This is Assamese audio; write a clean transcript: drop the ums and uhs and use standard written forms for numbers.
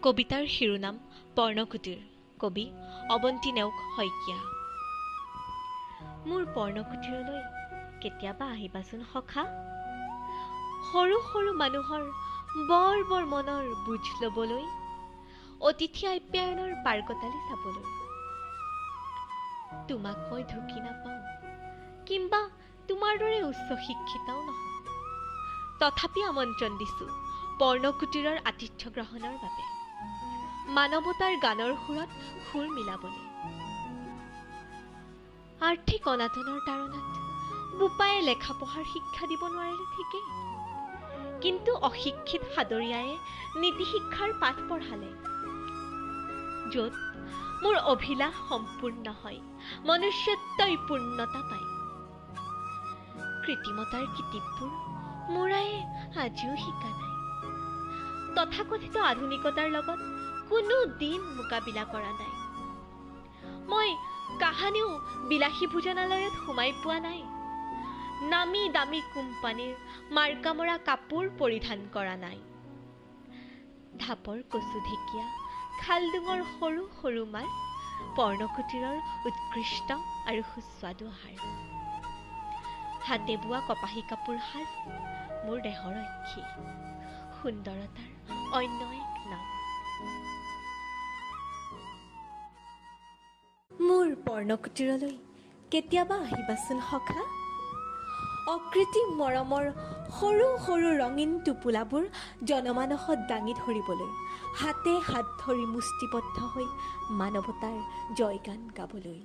কবিতাৰ শিৰোনাম পৰ্ণকুটীৰ। কবি অৱন্তী নেওগ শইকীয়া। মোৰ পৰ্ণকুটীৰলৈ কেতিয়াবা আহিবাচোন সখা। সৰু সৰু মানুহৰ বৰ বৰ মনৰ বুজ ল'বলৈ, অতিথি আপ্যায়নৰ পাৰ্কতালি চাবলৈ। তোমাক মই ঢুকি নাপাওঁ, কিম্বা তোমাৰ দৰে উচ্চ শিক্ষিতাও নহয়, তথাপি আমন্ত্ৰণ দিছোঁ পৰ্ণকুটীৰৰ আতিথ্য গ্ৰহণৰ বাবে, মানৱতাৰ গানৰ সুৰত সুৰ মিলাবলৈ। আৰ্থিক অনাটনৰ তাৰণাত বোপায়ে লেখা পঢ়াৰ শিক্ষা দিব নোৱাৰিলে ঠিকেই, কিন্তু অশিক্ষিত সাদৰীয়ায়ে নীতি শিক্ষাৰ পাঠ পঢ়ালে। য'ত মোৰ অভিলাষ সম্পূৰ্ণ হয়, মনুষ্যত্বই পূৰ্ণতা পায়। কৃত্ৰিমতাৰ কিতাপবোৰ মোৰ আয়ে আজিও শিকা নাই, তথাকথিত আধুনিকতাৰ লগত কোনো দিন মোকাবিলা কৰা নাই। মই কাহানিও বিলাসী ভোজনালয়ত সোমাই পোৱা নাই, নামী দামী কোম্পানীৰ মাৰ্কামৰা কাপোৰ পৰিধান কৰা নাই। ঢাপৰ কচু ঢেকীয়া, খালডুঙৰ সৰু সৰু মাছ পৰ্ণকুটীৰৰ উৎকৃষ্ট আৰু সুস্বাদু আহাৰ। হাতে বোৱা কপাহী কাপোৰ সাজ মোৰ দেহৰক্ষী, সুন্দৰতাৰ অন্য এক নাম। মোৰ পৰ্ণকুটীৰলৈ কেতিয়াবা আহিবাচোন সখা। অকৃত্ৰিম মৰমৰ সৰু সৰু ৰঙীন টোপোলাবোৰ জনমানসত দাঙি ধৰিবলৈ, হাতে হাত ধৰি মুষ্টিবদ্ধ হৈ মানৱতাৰ জয়গান গাবলৈ।